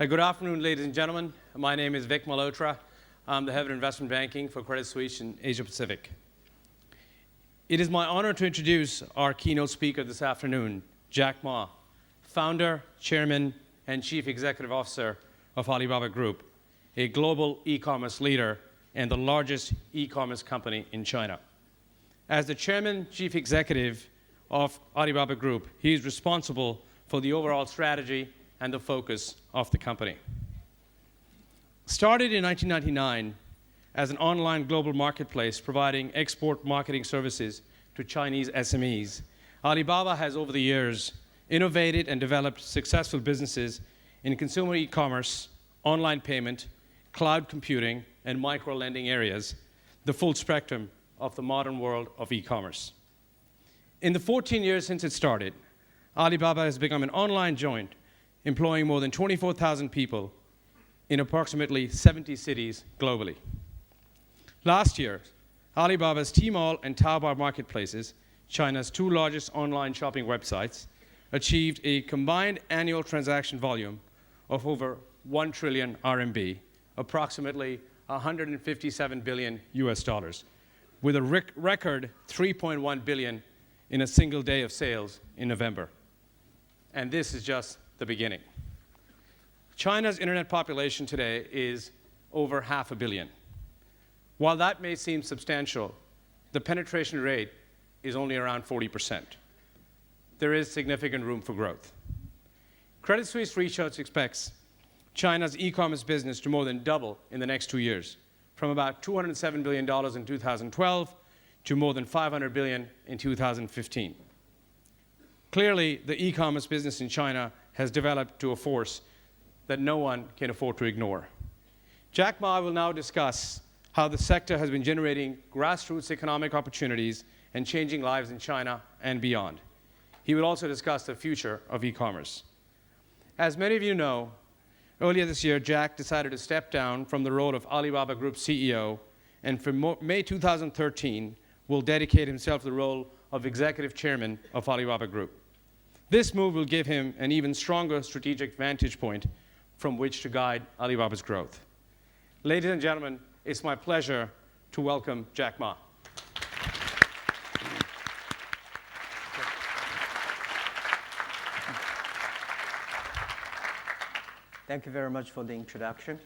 Good afternoon, ladies and gentlemen. My name is Vic Malhotra. I'm the head of investment banking for Credit Suisse in Asia Pacific. It is my honor to introduce our keynote speaker this afternoon, Jack Ma, founder, chairman, and chief executive officer of Alibaba Group, a global e-commerce leader and the largest e-commerce company in China. As the chairman, chief executive of Alibaba Group, he is responsible for the overall strategy and the focus of the company. Started in 1999 as an online global marketplace providing export marketing services to Chinese SMEs, Alibaba has over the years innovated and developed successful businesses in consumer e-commerce, online payment, cloud computing, and micro-lending areas, the full spectrum of the modern world of e-commerce. In the 14 years since it started, Alibaba has become an online giant, employing more than 24,000 people in approximately 70 cities globally. Last year, Alibaba's Tmall and Taobao marketplaces, China's two largest online shopping websites, achieved a combined annual transaction volume of over 1 trillion RMB, approximately 157 billion US dollars, with a record 3.1 billion in a single day of sales in November. And this is just the beginning. China's internet population today is over 500 million. While that may seem substantial, the penetration rate is only around 40%. There is significant room for growth. Credit Suisse Research expects China's e-commerce business to more than double in the next 2 years, from about $207 billion in 2012 to more than $500 billion in 2015. Clearly, the e-commerce business in China has developed to a force that no one can afford to ignore. Jack Ma will now discuss how the sector has been generating grassroots economic opportunities and changing lives in China and beyond. He will also discuss the future of e-commerce. As many of you know, earlier this year, Jack decided to step down from the role of Alibaba Group CEO, and from May 2013, will dedicate himself to the role of executive chairman of Alibaba Group. This move will give him an even stronger strategic vantage point from which to guide Alibaba's growth. Ladies and gentlemen, it's my pleasure to welcome Jack Ma. Thank you very much for the introduction.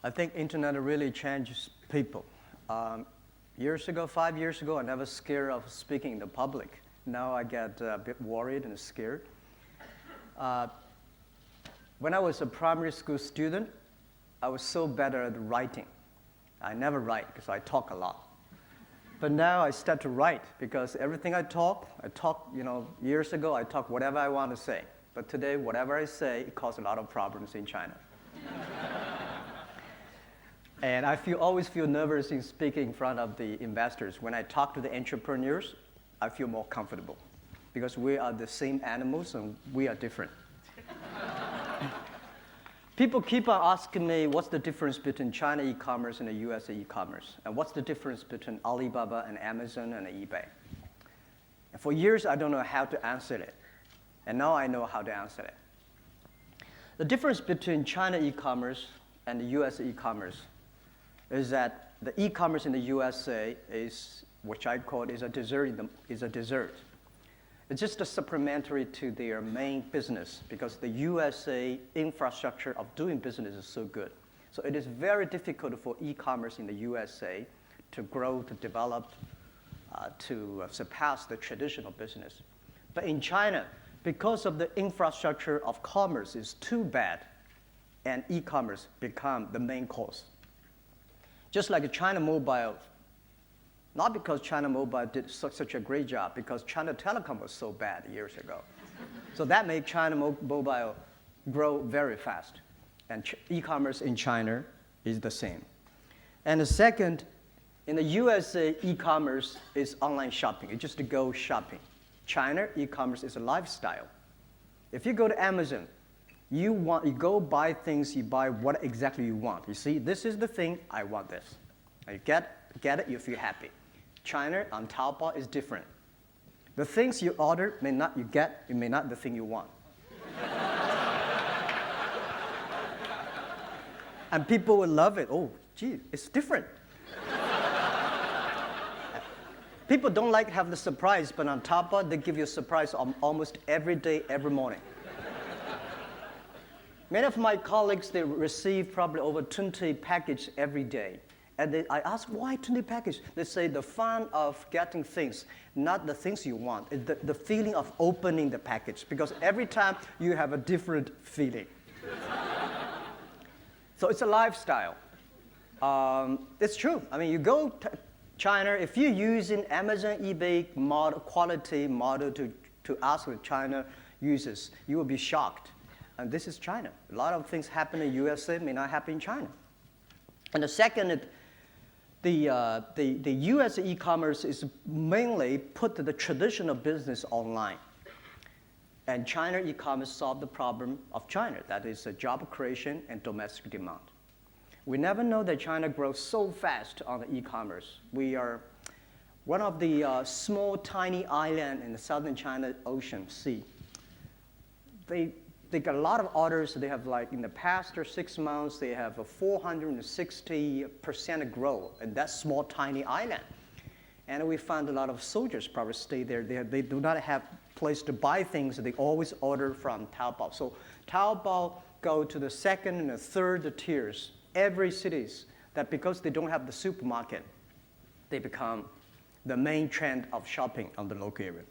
I think internet really changes people. Years ago, 5 years ago, I never scared of speaking in the public. Now I get a bit worried and scared. When I was a primary school student, I was so bad at writing. I never write because I talk a lot. But now I start to write because everything I talk, years ago I talk whatever I want to say. But today, whatever I say, it causes a lot of problems in China. And I always feel nervous in speaking in front of the investors. When I talk to the entrepreneurs, I feel more comfortable because we are the same animals and we are different. People keep on asking me what's the difference between China e-commerce and the US e-commerce, and what's the difference between Alibaba and Amazon and eBay. And for years, I don't know how to answer it. And now I know how to answer it. The difference between China e-commerce and the US e-commerce is that the e-commerce in the USA is, which I call is a dessert. It's just a supplementary to their main business because the USA infrastructure of doing business is so good. So it is very difficult for e-commerce in the USA to grow, to develop, to surpass the traditional business. But in China, because of the infrastructure of commerce is too bad, and e-commerce become the main cause. Just like China Mobile, not because China Mobile did such a great job, because China Telecom was so bad years ago. So that made China Mobile grow very fast. And e-commerce in China is the same. And the second, in the USA, e-commerce is online shopping. It's just to go shopping. China, e-commerce is a lifestyle. If you go to Amazon, you go buy things, you buy what exactly you want. You see, this is the thing, I want this. And you get it, you feel happy. China on Taobao is different. The things you order may not the thing you want. And people will love it. Oh, gee, it's different. People don't like to have the surprise, but on Taobao, they give you a surprise almost every day, every morning. Many of my colleagues, they receive probably over 20 packages every day. And I ask, why 20 packages? They say the fun of getting things, not the things you want, it's the feeling of opening the package, because every time you have a different feeling. So it's a lifestyle. It's true. I mean, you go to China, if you're using Amazon, eBay quality model to ask the China users, you will be shocked. And this is China. A lot of things happen in USA may not happen in China. And the second, the US e-commerce is mainly put the traditional business online. And China e-commerce solved the problem of China, that is job creation and domestic demand. We never know that China grows so fast on the e-commerce. We are one of the small, tiny island in the southern China Ocean Sea. They got a lot of orders. They have, like, in the past 6 months, they have a 460% growth in that small, tiny island. And we found a lot of soldiers probably stay there. They do not have place to buy things. They always order from Taobao. So Taobao go to the second and the third tiers. Every cities that because they don't have the supermarket, they become the main trend of shopping on the local area.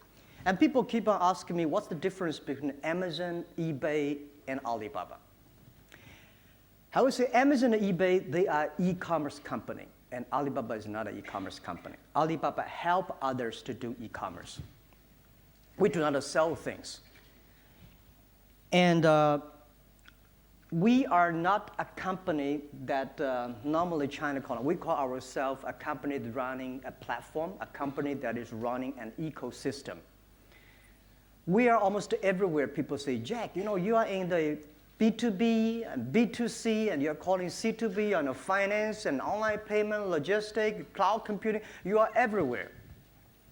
And people keep on asking me, what's the difference between Amazon, eBay, and Alibaba? I would say Amazon and eBay, they are e-commerce company, and Alibaba is not an e-commerce company. Alibaba help others to do e-commerce. We do not sell things. And we are not a company that normally China call it. We call ourselves a company that's running a platform, a company that is running an ecosystem. We are almost everywhere. People say, Jack, you know, you are in the B2B and B2C, and you're calling C2B on the finance and online payment, logistics, cloud computing. You are everywhere.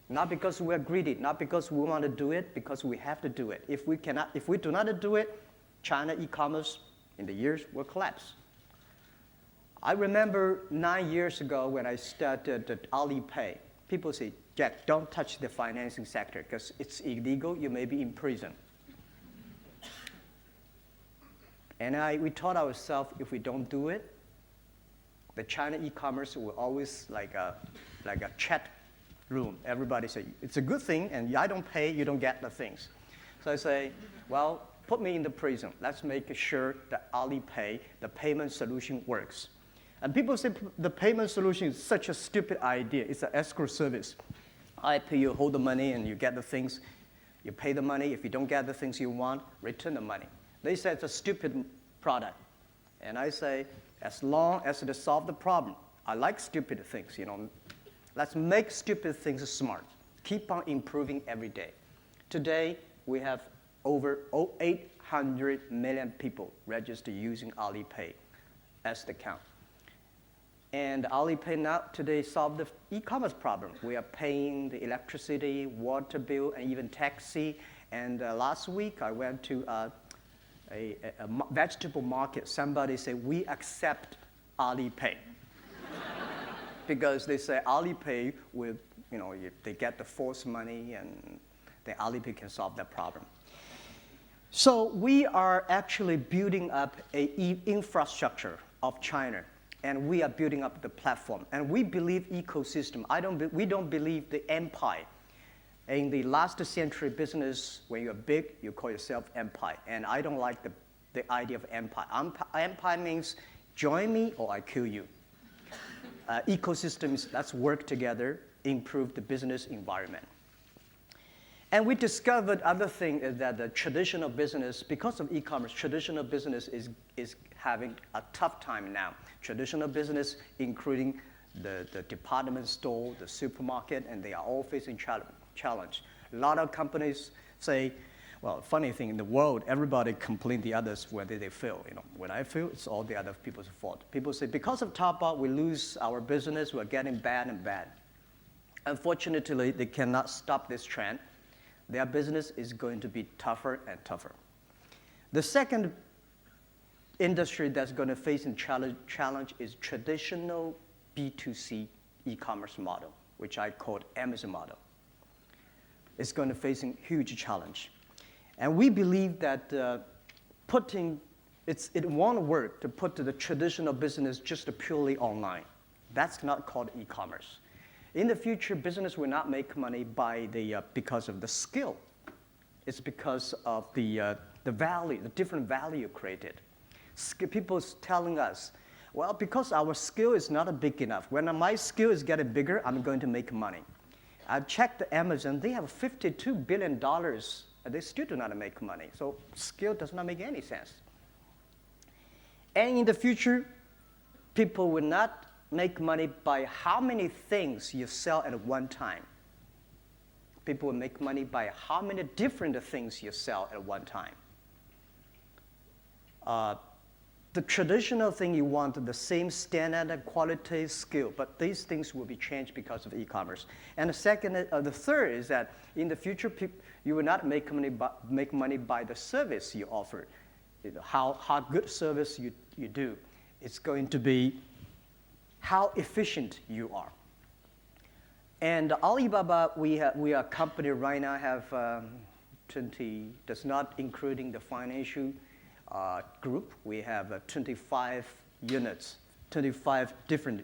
Not because we are greedy, not because we want to do it, because we have to do it. If we do not do it, China e-commerce in the years will collapse. I remember 9 years ago when I started at Alipay, people say, Jack, don't touch the financing sector because it's illegal, you may be in prison. And we taught ourselves if we don't do it, the China e-commerce will always like a chat room. Everybody say, it's a good thing, and I don't pay, you don't get the things. So I say, well, put me in the prison. Let's make sure that Alipay, the payment solution, works. And people say the payment solution is such a stupid idea. It's an escrow service. I pay you, hold the money, and you get the things. You pay the money. If you don't get the things you want, return the money. They say it's a stupid product. And I say, as long as it solves the problem, I like stupid things, you know. Let's make stupid things smart. Keep on improving every day. Today, we have over 800 million people registered using Alipay as the count. And Alipay now today solved the e-commerce problem. We are paying the electricity, water bill, and even taxi. And last week I went to a vegetable market. Somebody said, we accept Alipay. Because they say Alipay will, you know, they get the forced money and then Alipay can solve that problem. So we are actually building up an infrastructure of China, and we are building up the platform. And we believe ecosystem. We don't believe the empire. In the last century business, when you're big, you call yourself empire. And I don't like the idea of empire. Empire means join me or I kill you. Ecosystems, let's work together, improve the business environment. And we discovered other thing is that the traditional business, because of e-commerce, traditional business is having a tough time now. Traditional business, including the department store, the supermarket, and they are all facing challenge. A lot of companies say, well, funny thing, in the world, everybody complain the others whether they fail. You know, when I fail, it's all the other people's fault. People say, because of Taobao, we lose our business, we're getting bad and bad. Unfortunately, they cannot stop this trend. Their business is going to be tougher and tougher. The second industry that's going to face a challenge is traditional B2C e-commerce model, which I called Amazon model. It's going to face a huge challenge. And we believe that it won't work to put the traditional business just purely online. That's not called e-commerce. In the future, business will not make money because of the skill. It's because of the value, the different value created. People telling us, well, because our skill is not big enough. When my skill is getting bigger, I'm going to make money. I've checked Amazon, they have $52 billion, and they still do not make money. So skill does not make any sense. And in the future, people will not make money by how many things you sell at one time. People will make money by how many different things you sell at one time. The traditional thing, you want the same standard, quality, skill, but these things will be changed because of e-commerce. And the third is that in the future, you will not make money by the service you offer, how good service you do. It's going to be how efficient you are. And Alibaba, we are a company right now have 20, does not including the financial group. We have 25 units, 25 different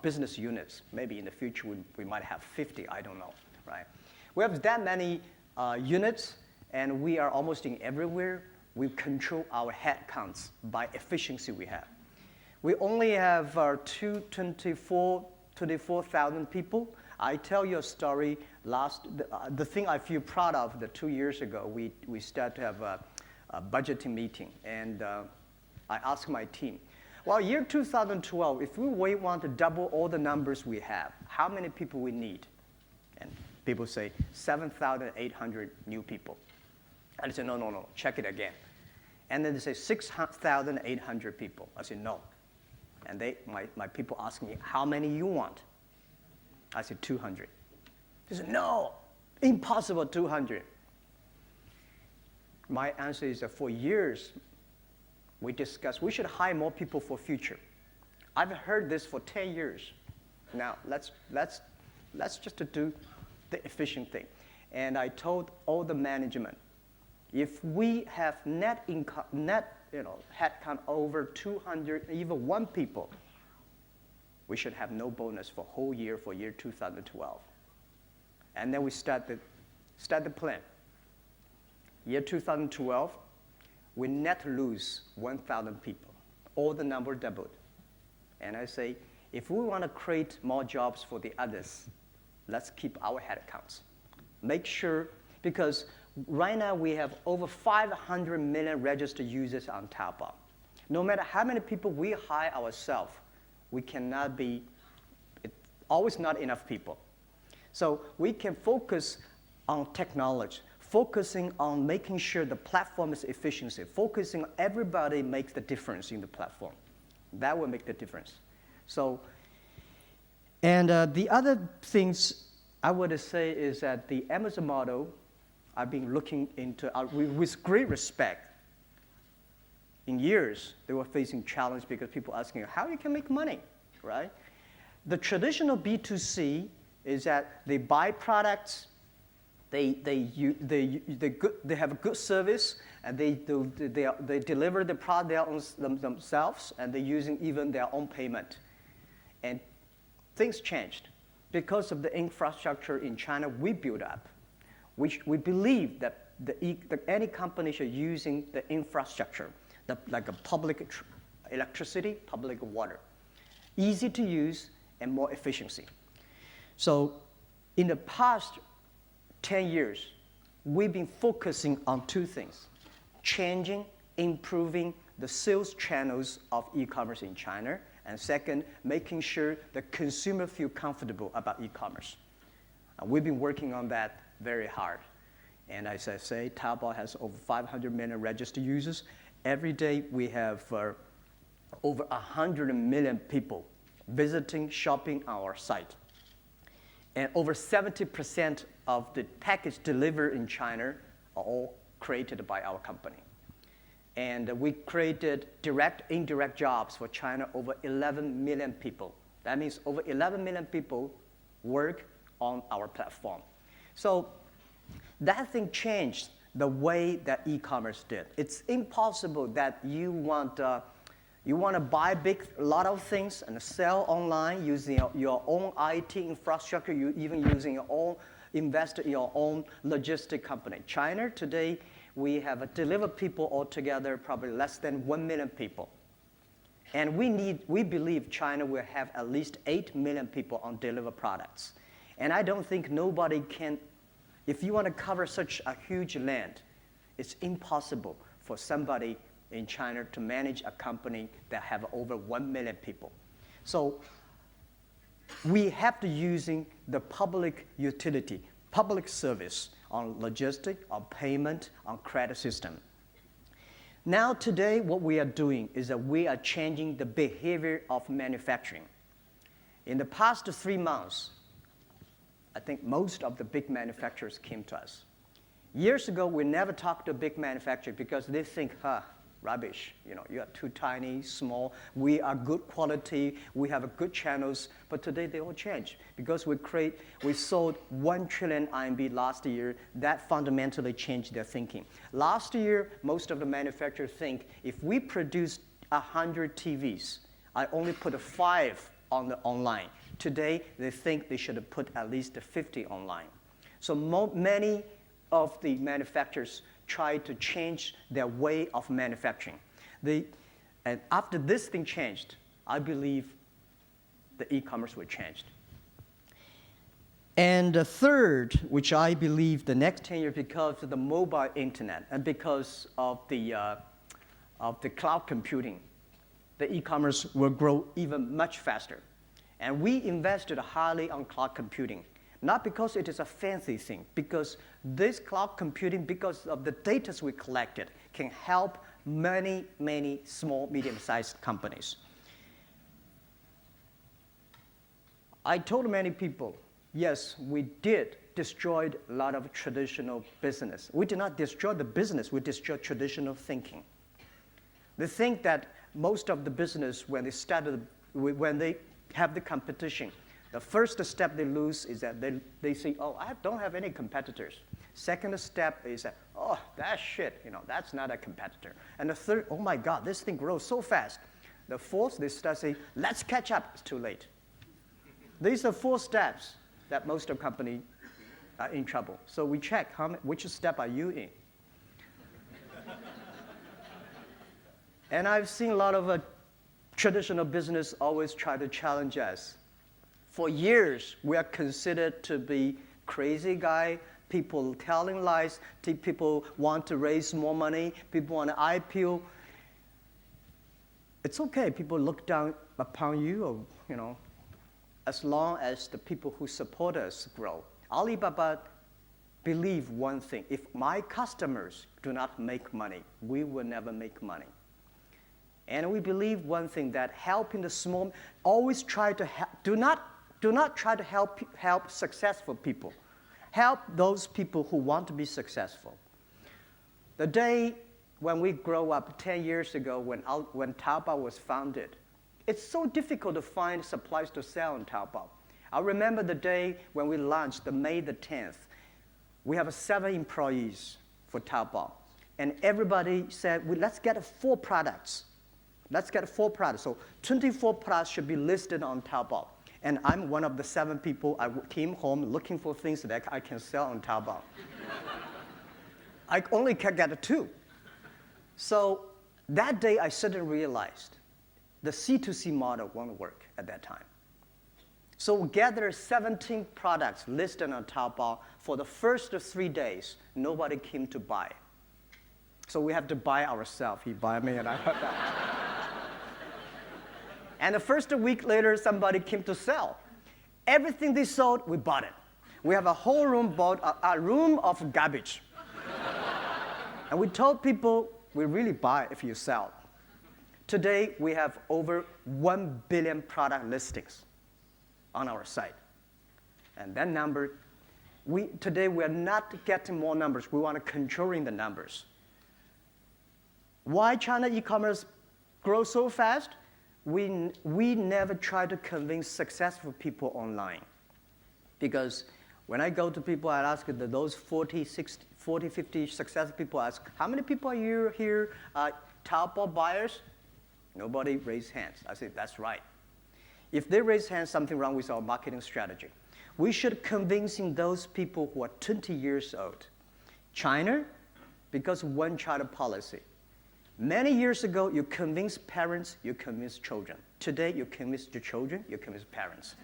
business units. Maybe in the future we might have 50, I don't know, right? We have that many units, and we are almost in everywhere. We control our headcounts by efficiency we have. We only have 24,000 people. I tell you a story. The thing I feel proud of, 2 years ago, we started to have a budgeting meeting, and I asked my team, well, year 2012, if we want to double all the numbers we have, how many people we need? And people say 7,800 new people. And I said, no, check it again. And then they say 6,800 people. I said, no. And my people ask me, how many you want? I said, 200. They said, no, impossible, 200. My answer is that for years, we discussed we should hire more people for future. I've heard this for 10 years. Now, let's just do the efficient thing. And I told all the management, if we have net headcount over 200, even 1 people, we should have no bonus for whole year for year 2012. And then we start the plan. Year 2012, we net lose 1,000 people. All the number doubled. And I say, if we want to create more jobs for the others, let's keep our headcounts. Make sure, because right now we have over 500 million registered users on Taobao. No matter how many people we hire ourselves, we cannot be, always not enough people. So we can focus on technology, focusing on making sure the platform is efficiency, focusing on everybody makes the difference in the platform. That will make the difference. So, and the other things I would say is that the Amazon model, I've been looking into with great respect. In years, they were facing challenge because people asking how you can make money, right? The traditional B2C is that they buy products, they have a good service, and they deliver the product themselves, and they're using even their own payment. And things changed because of the infrastructure in China we built up. We believe that any company should using the infrastructure, like a public electricity, public water, easy to use and more efficiency. So in the past 10 years, we've been focusing on 2 things: changing, improving the sales channels of e-commerce in China, and second, making sure the consumer feel comfortable about e-commerce. We've been working on that very hard. And as I say, Taobao has over 500 million registered users. Every day we have over 100 million people visiting, shopping our site. And over 70% of the package delivered in China are all created by our company. And we created direct, indirect jobs for China, over 11 million people. That means over 11 million people work on our platform. So that thing changed the way that e-commerce did. It's impossible that you want to buy a lot of things and sell online using your own IT infrastructure, you even using your own, invest in your own logistic company. China today, we have delivered people altogether, probably less than 1 million people. And we believe China will have at least 8 million people on deliver products. And I don't think nobody can, if you want to cover such a huge land, it's impossible for somebody in China to manage a company that have over 1 million people. So we have to using the public utility, public service on logistic, on payment, on credit system. Now today, what we are doing is that we are changing the behavior of manufacturing. In the past 3 months, I think most of the big manufacturers came to us. Years ago, we never talked to a big manufacturer because they think, rubbish, you are too tiny, small, we are good quality, we have good channels, but today they all change because we sold 1 trillion RMB last year. That fundamentally changed their thinking. Last year, most of the manufacturers think if we produce 100 TVs, I only put 5 on the online. Today, they think they should put at least 50 online. So many of the manufacturers try to change their way of manufacturing. And after this thing changed, I believe the e-commerce will change. And the third, which I believe the next 10 years, because of the mobile internet and because of the cloud computing, the e-commerce will grow even much faster. And we invested highly on cloud computing. Not because it is a fancy thing, because this cloud computing, because of the data we collected, can help many, many small, medium-sized companies. I told many people, yes, we did destroy a lot of traditional business. We did not destroy the business, we destroyed traditional thinking. They think that most of the business, when they have the competition, the first step they lose is that they say, oh, I don't have any competitors. Second step is that, oh, that's shit, that's not a competitor. And the third, oh my God, this thing grows so fast. The fourth, they start saying, let's catch up, it's too late. These are 4 steps that most of companies are in trouble. So we check which step are you in. And I've seen a lot of traditional business always try to challenge us. For years, we are considered to be crazy guy, people telling lies, people want to raise more money, people want to IPO. It's okay, people look down upon you, or, as long as the people who support us grow. Alibaba believe one thing, if my customers do not make money, we will never make money. And we believe one thing, that helping the small, always try to help, do not try to help successful people. Help those people who want to be successful. The day when we grow up 10 years ago, when Taobao was founded, it's so difficult to find supplies to sell on Taobao. I remember the day when we launched, the May the 10th. We have 7 employees for Taobao. And everybody said, let's get 4 products. Let's get 4 products. So 24 products should be listed on Taobao. And I'm one of the 7 people. I came home looking for things that I can sell on Taobao. I only can get 2. So that day, I suddenly realized the C2C model won't work at that time. So we gathered 17 products listed on Taobao. For the first 3 days, nobody came to buy. So we have to buy ourselves. He buy me, and I have that. And the first week later, somebody came to sell. Everything they sold, we bought it. We have a whole room bought, a room of garbage. And we told people, we really buy if you sell. Today, we have over 1 billion product listings on our site. And that number, today we are not getting more numbers. We want to controlling the numbers. Why China e-commerce grows so fast? We never try to convince successful people online. Because when I go to people, I ask those 40, 60, 40, 50 successful people, ask, how many people are you here, Taobao buyers? Nobody raised hands. I say, that's right. If they raise hands, something wrong with our marketing strategy. We should convincing those people who are 20 years old. China, because one-child policy. Many years ago, you convince parents, you convince children. Today, you convince the children, you convince parents.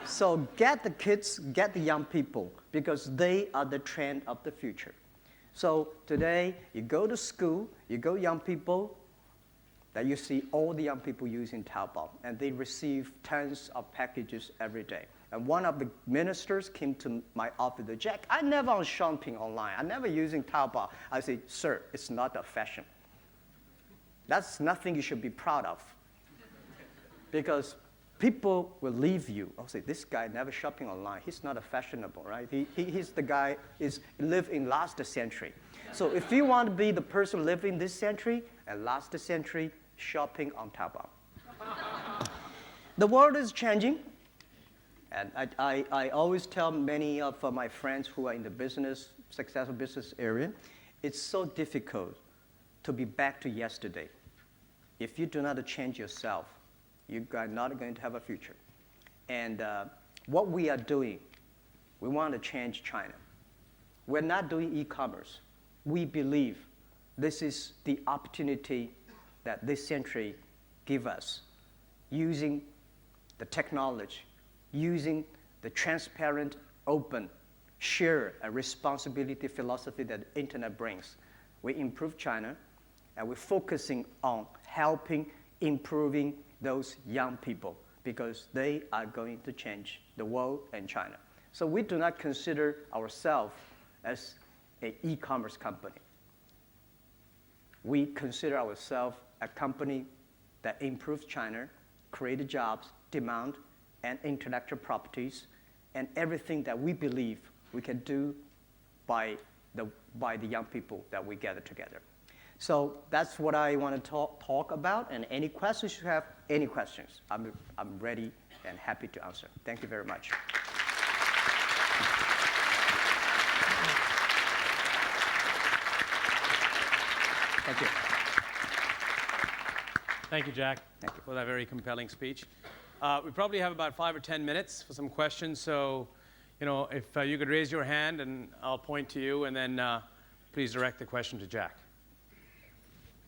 So get the kids, get the young people, because they are the trend of the future. So today, you go to school, you go young people, that you see all the young people using Taobao, and they receive tons of packages every day. And one of the ministers came to my office, Jack, I never on shopping online. I never using Taobao. I say, sir, it's not a fashion. That's nothing you should be proud of. Because people will leave you. I'll say, this guy never shopping online. He's not a fashionable, right? He's the guy is live in last century. So if you want to be the person living this century and last century, shopping on Taobao. The world is changing. And I always tell many of my friends who are in the business, successful business area, it's so difficult to be back to yesterday. If you do not change yourself, you are not going to have a future. And what we are doing, we want to change China. We're not doing e-commerce. We believe this is the opportunity that this century gives us, using the technology, using the transparent, open, share, and responsibility philosophy that the internet brings. We improve China, and we're focusing on helping, improving those young people, because they are going to change the world and China. So we do not consider ourselves as an e-commerce company. We consider ourselves a company that improves China, creates jobs, demand, and intellectual properties, and everything that we believe we can do by the young people that we gather together. So that's what I want to talk about, and any questions you have, any questions, I'm ready and happy to answer. Thank you very much. Thank you. Thank you, Jack, Thank you. for that very compelling speech. We probably have about 5 or 10 minutes for some questions, so if you could raise your hand and I'll point to you, and then please direct the question to Jack.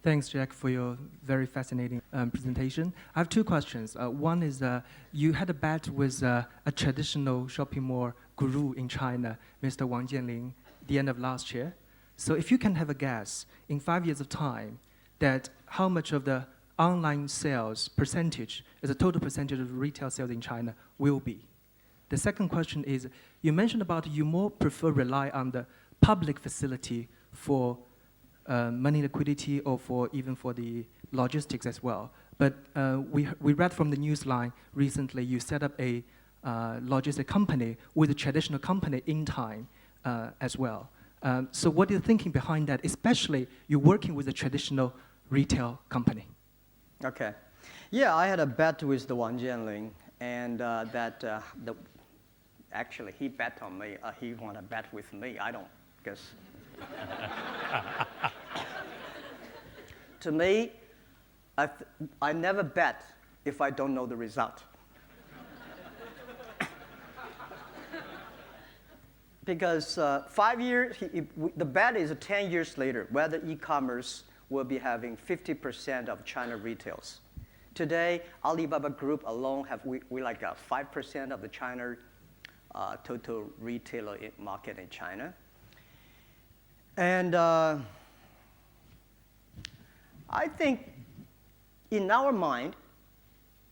Thanks, Jack, for your very fascinating presentation. I have 2 questions. One is you had a bet with a traditional shopping mall guru in China, Mr. Wang Jianling, the end of last year. So if you can have a guess, in 5 years of time, that how much of the online sales percentage as a total percentage of retail sales in China will be? The second question is, you mentioned about you more prefer rely on the public facility for money liquidity or even for the logistics as well. But we read from the news line recently you set up a logistic company with a traditional company in time as well. So what are you thinking behind that, especially you're working with a traditional retail company? Okay. Yeah, I had a bet with the Wang Jianling, and actually he bet on me. He want to bet with me. I don't, because to me, I never bet if I don't know the result. Because 5 years, the bet is 10 years later, whether e-commerce will be having 50% of China retails. Today, Alibaba Group alone we like 5% of the China total retailer market in China. And I think in our mind,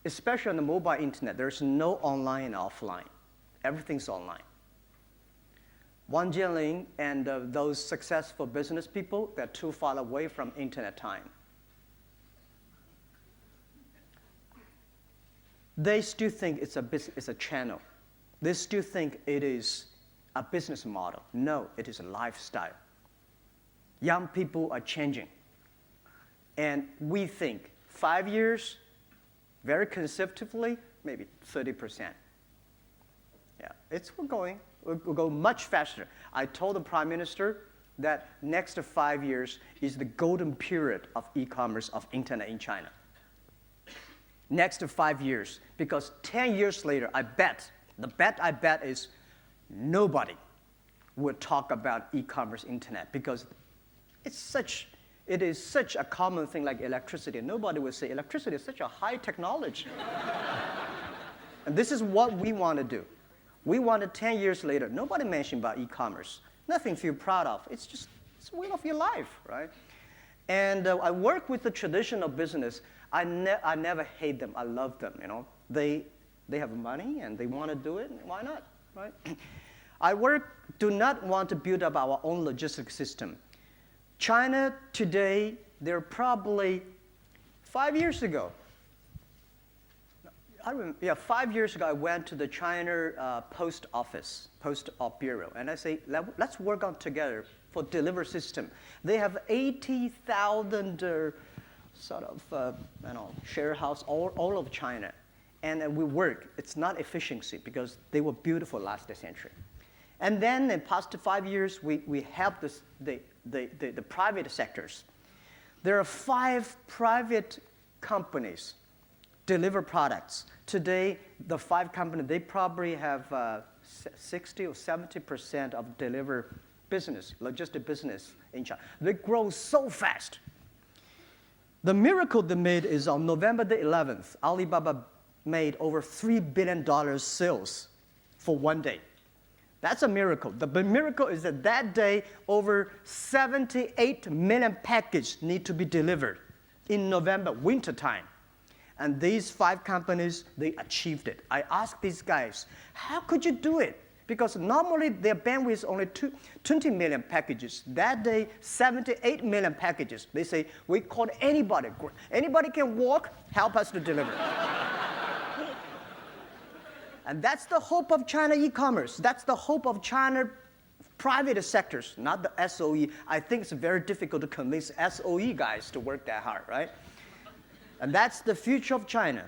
especially on the mobile internet, there's no online and offline. Everything's online. Wang Jianling and those successful business people, they're too far away from internet time. They still think it's a channel. They still think it is a business model. No, it is a lifestyle. Young people are changing. And we think 5 years, very conservatively, maybe 30%. Yeah, we'll go much faster. I told the Prime Minister that next 5 years is the golden period of e-commerce, of internet in China. Next 5 years, because 10 years later, the bet I bet is nobody will talk about e-commerce internet because it is such a common thing like electricity. Nobody will say electricity is such a high technology. And this is what we want to do. We want it 10 years later. Nobody mentioned about e-commerce. Nothing to feel proud of. It's the way of your life, right? And I work with the traditional business. I never hate them. I love them, you know. They have money and they want to do it. Why not, right? Do not want to build up our own logistics system. China today, they're probably 5 years ago. 5 years ago, I went to the China Post Bureau, and I say, let's work on together for delivery system. They have 80,000 share house all over China, and we work. It's not efficiency because they were beautiful last century. And then in the past 5 years, we helped the private sectors. There are 5 private companies deliver products. Today, the 5 companies, they probably have 60 or 70% of deliver business, logistic business in China. They grow so fast. The miracle they made is on November the 11th, Alibaba made over $3 billion sales for one day. That's a miracle. The miracle is that day, over 78 million packages need to be delivered in November, winter time. And these 5 companies, they achieved it. I asked these guys, how could you do it? Because normally their bandwidth is only 20 million packages. That day, 78 million packages. They say, we called anybody. Anybody can walk, help us to deliver. And that's the hope of China e-commerce. That's the hope of China private sectors, not the SOE. I think it's very difficult to convince SOE guys to work that hard, right? And that's the future of China.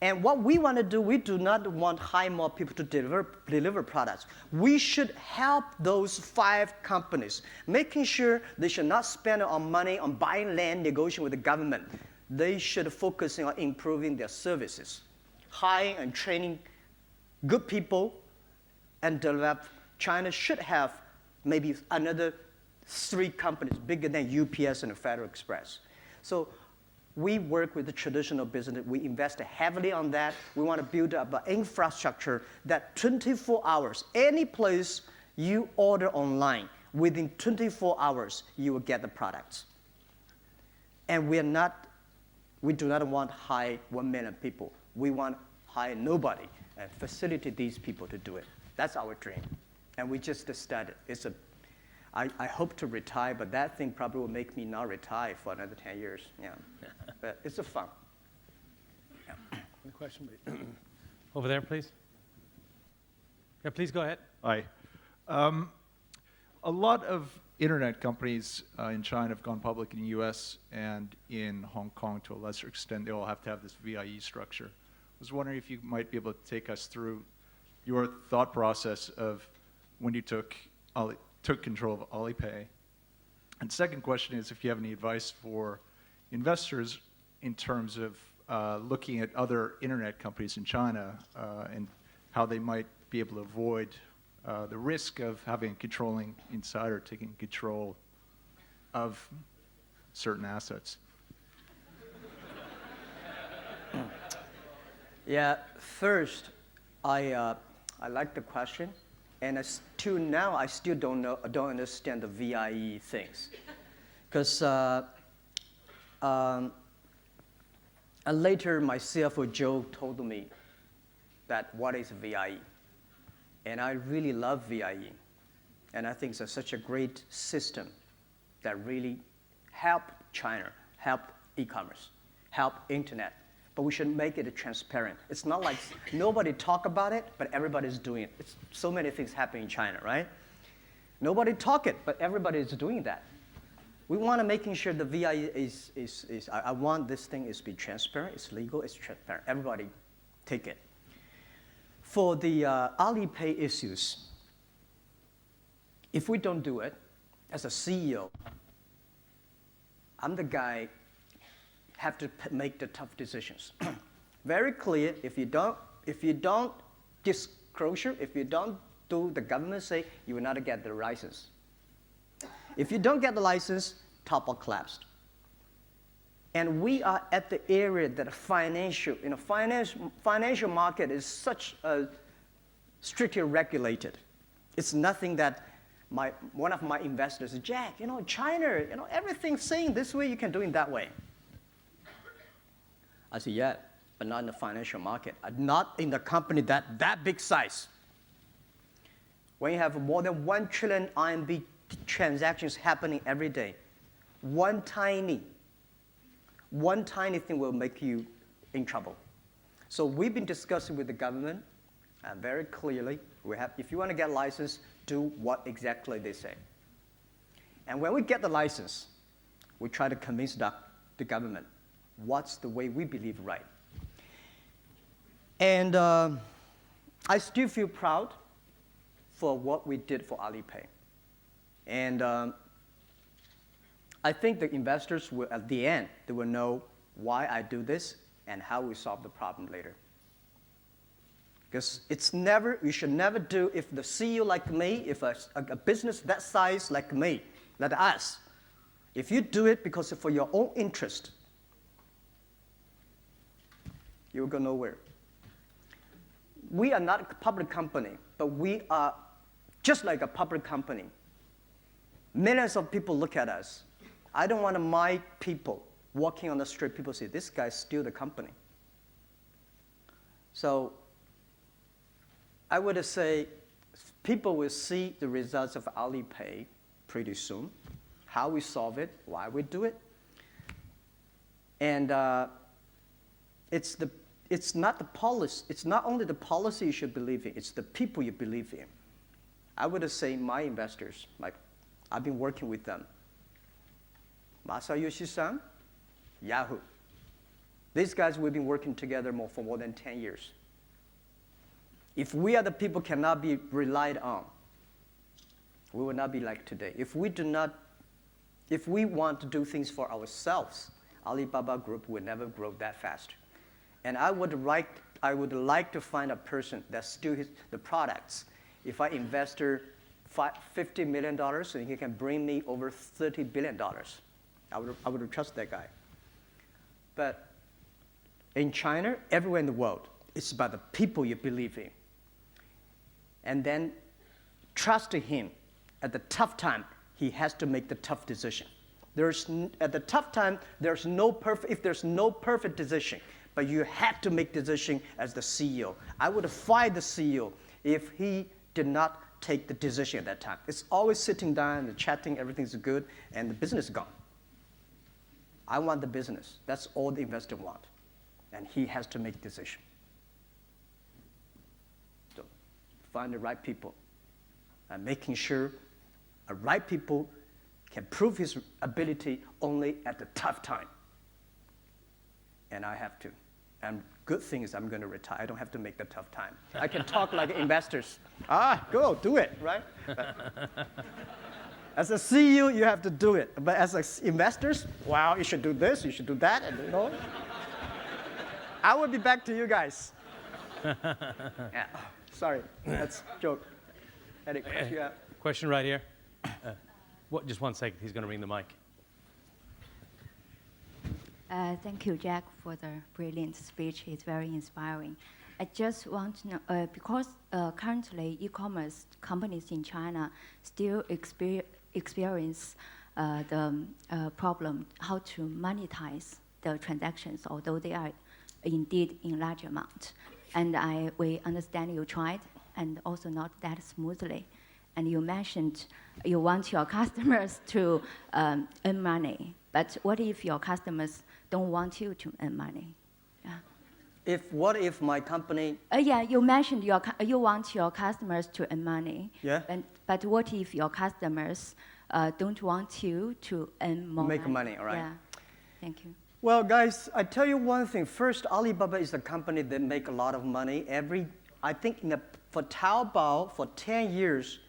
And what we want to do, we do not want hire more people to deliver products. We should help those 5 companies, making sure they should not spend on money on buying land, negotiating with the government. They should focus on improving their services, hiring and training good people, and develop. China should have maybe another 3 companies bigger than UPS and Federal Express. So we work with the traditional business. We invest heavily on that. We want to build up an infrastructure that 24 hours, any place you order online, within 24 hours, you will get the products. And we do not want to hire 1 million people. We want to hire nobody and facilitate these people to do it. That's our dream. And we just started. I hope to retire, but that thing probably will make me not retire for another 10 years. Yeah. But it's fun. Yeah. Any question? Over there, please. Yeah, please go ahead. Hi. A lot of internet companies in China have gone public in the US and in Hong Kong to a lesser extent. They all have to have this VIE structure. I was wondering if you might be able to take us through your thought process of when you took control of Alipay. And second question is if you have any advice for investors in terms of looking at other internet companies in China and how they might be able to avoid the risk of having a controlling insider taking control of certain assets. Yeah, first, I like the question, and till now I still don't understand the VIE things, because later my CFO Joe told me that what is VIE, and I really love VIE, and I think it's such a great system that really help China, help e-commerce, help internet. But we should make it transparent. It's not like nobody talk about it, but everybody's doing it. It's so many things happen in China, right? Nobody talk it, but everybody is doing that. We want to making sure the VIE I want this thing is be transparent, it's legal, it's transparent. Everybody take it. For the Alipay issues, if we don't do it, as a CEO, I'm the guy have to make the tough decisions. Very clear, if you don't disclosure, if you don't do the government say, you will not get the license. If you don't get the license, top will collapse. And we are at the area that financial market is such a strictly regulated. It's nothing that one of my investors said, Jack, China, everything's saying this way, you can do it that way. I said, yeah, but not in the financial market, not in the company that big size. When you have more than 1 trillion RMB transactions happening every day, one tiny thing will make you in trouble. So we've been discussing with the government, and very clearly, if you want to get a license, do what exactly they say. And when we get the license, we try to convince the government what's the way we believe right. And I still feel proud for what we did for Alipay. And I think the investors will, at the end, they will know why I do this and how we solve the problem later. Because you should never do, if the CEO like me, if a business that size like me, like us, if you do it because for your own interest, you will go nowhere. We are not a public company, but we are just like a public company. Millions of people look at us. I don't want my people walking on the street, people say, this guy steal the company. So I would say people will see the results of Alipay pretty soon, how we solve it, why we do it. And it's not the policy. It's not only the policy you should believe in, it's the people you believe in. I would say my investors, I've been working with them. Masayoshi-san, Yahoo. These guys, we've been working together for more than 10 years. If we are the people cannot be relied on, we will not be like today. If we want to do things for ourselves, Alibaba Group will never grow that fast. And I would like to find a person that steals the products. If I invest $50 million, and he can bring me over $30 billion, I would trust that guy. But in China, everywhere in the world, it's about the people you believe in. And then trust him. At the tough time, he has to make the tough decision. At the tough time, if there's no perfect decision, but you have to make decision as the CEO. I would have fired the CEO if he did not take the decision at that time. It's always sitting down and chatting, everything's good, and the business is gone. I want the business. That's all the investor want. And he has to make a decision. So find the right people and making sure the right people can prove his ability only at the tough time. And I have to. And good thing is I'm going to retire. I don't have to make the tough time. I can talk like investors. Go, do it, right? As a CEO, you have to do it. But as investors, wow, you should do this, you should do that, and I will be back to you guys. Yeah. Sorry, that's a joke. Any question? Question right here. Just 1 second. He's going to bring the mic. Thank you, Jack, for the brilliant speech. It's very inspiring. I just want to know, because currently e-commerce companies in China still experience the problem how to monetize the transactions, although they are indeed in large amount. And we understand you tried, and also not that smoothly. And you mentioned you want your customers to earn money. But what if your customers don't want you to earn money? Yeah. What if my company? Yeah, you mentioned you want your customers to earn money. Yeah. But what if your customers don't want you to earn more Make money, all right. Yeah. Thank you. Well, guys, I tell you one thing. First, Alibaba is a company that make a lot of money. I think for Taobao, for 10 years,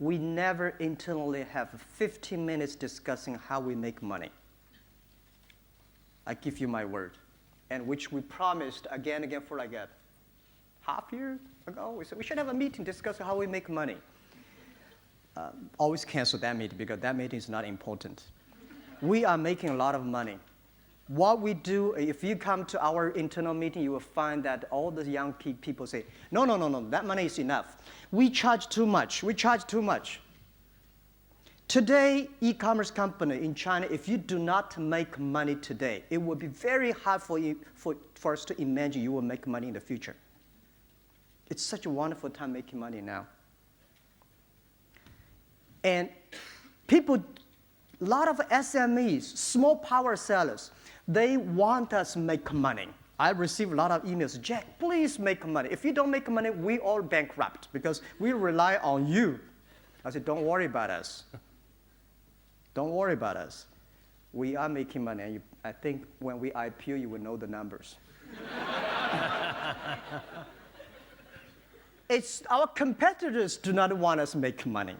we never internally have 15 minutes discussing how we make money. I give you my word. And which we promised again and again for like a half year ago. We said we should have a meeting discussing how we make money. Always cancel that meeting because that meeting is not important. We are making a lot of money. What we do, if you come to our internal meeting, you will find that all the young people say, no, that money is enough. We charge too much. Today, e-commerce company in China, if you do not make money today, it will be very hard for us to imagine you will make money in the future. It's such a wonderful time making money now. And people, a lot of SMEs, small power sellers, they want us to make money. I receive a lot of emails, Jack, please make money. If you don't make money, we all bankrupt because we rely on you. I said, don't worry about us. Don't worry about us. We are making money. And I think when we IPO, you will know the numbers. Our competitors do not want us to make money.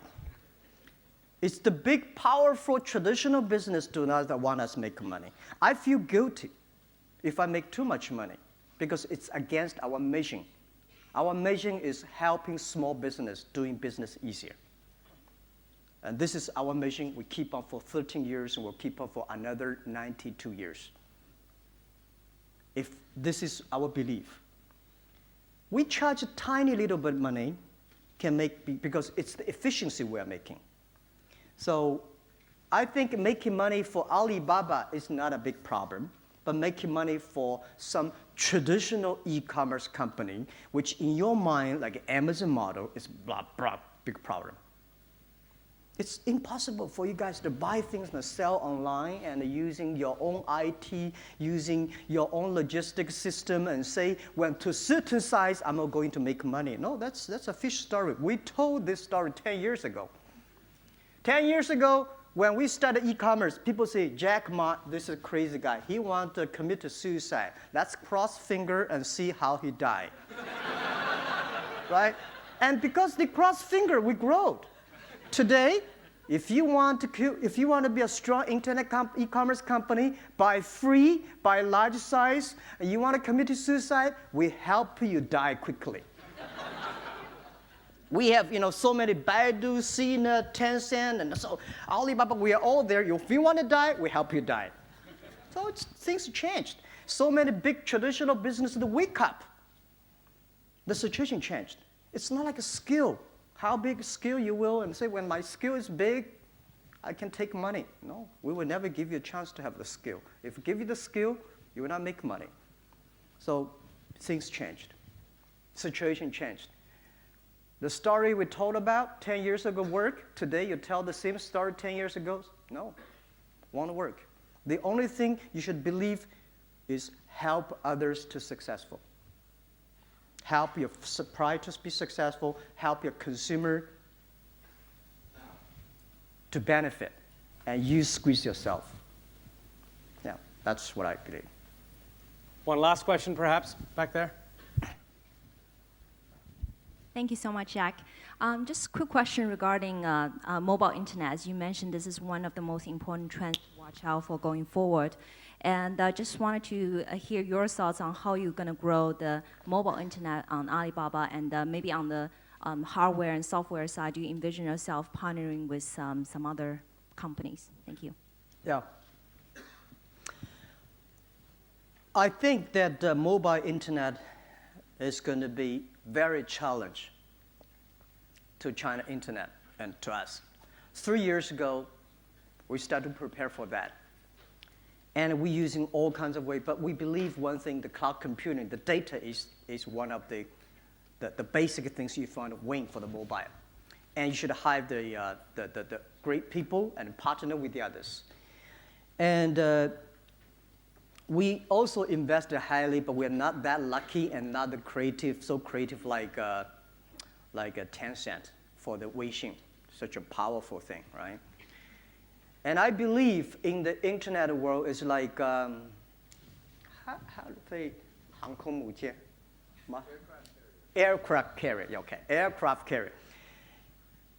It's the big, powerful, traditional business do not want us to make money. I feel guilty if I make too much money because it's against our mission. Our mission is helping small business doing business easier. And this is our mission. We keep on for 13 years and we'll keep on for another 92 years. If this is our belief. We charge a tiny little bit of money because it's the efficiency we are making. So I think making money for Alibaba is not a big problem, but making money for some traditional e-commerce company, which in your mind, like Amazon model, is blah, blah, big problem. It's impossible for you guys to buy things and sell online and using your own IT, using your own logistics system and say, when to a certain size, I'm not going to make money. No, that's a fish story. We told this story 10 years ago. 10 years ago, when we started e-commerce, people say, Jack Ma, this is a crazy guy. He wants to commit suicide. Let's cross finger and see how he died. Right? And because they cross finger, we grow. Today, if you want to be a strong internet e-commerce company, buy free, buy large size, and you want to commit suicide, we help you die quickly. We have, so many Baidu, Sina, Tencent, and so Alibaba. We are all there. If you want to die, we help you die. So things changed. So many big traditional businesses wake up. The situation changed. It's not like a skill. How big a skill you will, and say, when my skill is big, I can take money. No, we will never give you a chance to have the skill. If we give you the skill, you will not make money. So things changed. Situation changed. The story we told about 10 years ago work. Today you tell the same story 10 years ago. No, won't work. The only thing you should believe is help others to successful. Help your supplier to be successful. Help your consumer to benefit. And you squeeze yourself. Yeah, that's what I believe. One last question, perhaps, back there. Thank you so much, Jack. Just a quick question regarding mobile internet. As you mentioned, this is one of the most important trends to watch out for going forward. And I just wanted to hear your thoughts on how you're going to grow the mobile internet on Alibaba and maybe on the hardware and software side. Do you envision yourself partnering with some other companies? Thank you. Yeah. I think that the mobile internet is going to be very challenging to China internet and to us. 3 years ago, we started to prepare for that. And we're using all kinds of ways, but we believe one thing, the cloud computing, the data is one of the basic things you find a win for the mobile. And you should hire the great people and partner with the others. And we also invested highly, but we're not that lucky and not so creative like a Tencent for the Weixin, such a powerful thing, right? And I believe in the internet world is like, how to say, 航空母舰? Aircraft carrier, okay, aircraft carrier.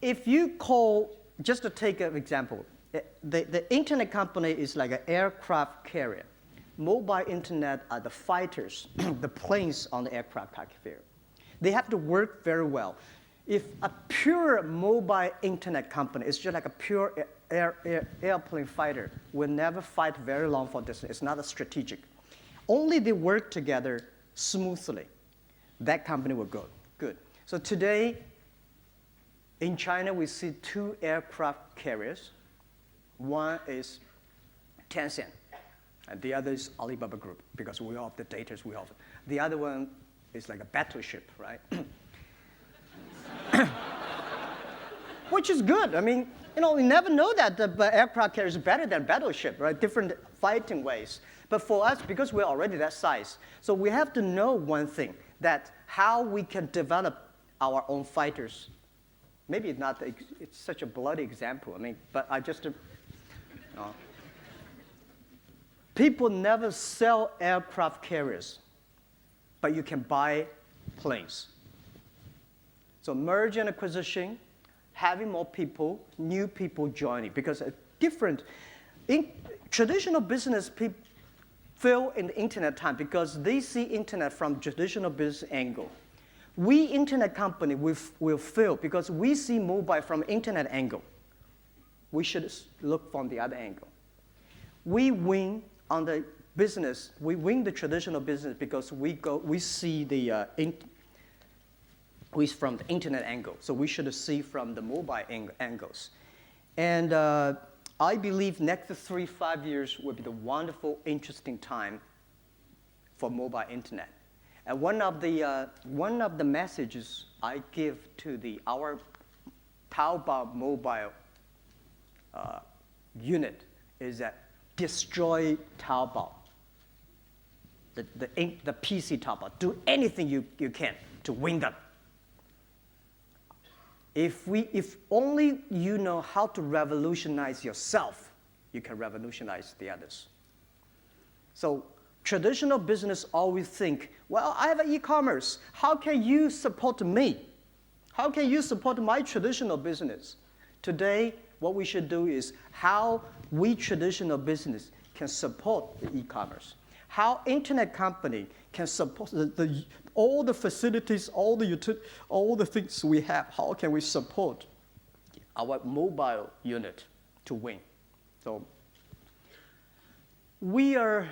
If you call, just to take an example, the internet company is like an aircraft carrier. Mobile internet are the fighters, the planes on the aircraft carrier. They have to work very well. If a pure mobile internet company is just like a pure airplane fighter, will never fight very long for distance. It's not a strategic. Only they work together smoothly. That company will go good. So today, in China, we see 2 aircraft carriers. One is Tencent, and the other is Alibaba Group, because we have the data we have. The other one is like a battleship, right? Which is good. I mean, we never know that the aircraft carrier is better than battleship, right? Different fighting ways. But for us, because we're already that size, so we have to know one thing, that how we can develop our own fighters. Maybe it's such a bloody example. I mean, but I just, people never sell aircraft carriers, but you can buy planes. So merge and acquisition, having more people, new people joining, because in traditional business, people fail in the internet time because they see internet from traditional business angle. We internet company will fail because we see mobile from internet angle. We should look from the other angle. We win on the business. We win the traditional business because we see from the internet angle. So we should see from the mobile angles. And I believe next 3-5 years will be the wonderful, interesting time for mobile internet. And one of the messages I give to our Taobao mobile unit is that destroy Taobao, the PC Taobao. Do anything you can to win them. If only you know how to revolutionize yourself, you can revolutionize the others. So traditional business always think, well, I have an e-commerce. How can you support me? How can you support my traditional business? Today, what we should do is how we traditional business can support the e-commerce. How internet company can support all the facilities, all the things we have. How can we support our mobile unit to win? So we are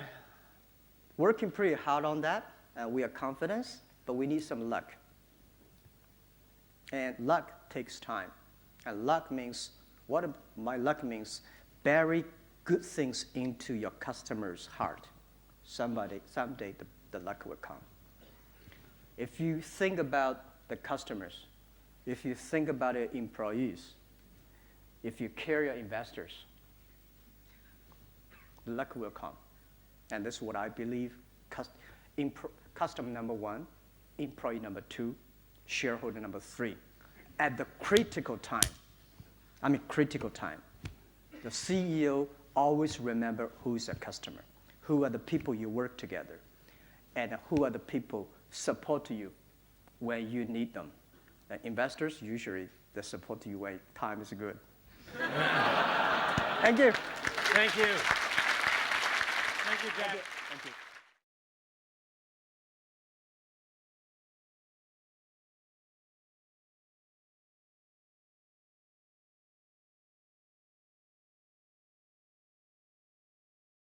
working pretty hard on that, and we are confident, but we need some luck. And luck takes time. And luck means, my luck means bury good things into your customer's heart. Someday the luck will come. If you think about the customers, if you think about your employees, if you care your investors, the luck will come. And this is what I believe, customer number 1, employee number 2, shareholder number 3. At the critical time, the CEO always remember who's a customer, who are the people you work together, and who are the people support you when you need them. Investors, usually, they support you when time is good. Thank you. Thank you. Thank you, Jack. Thank you.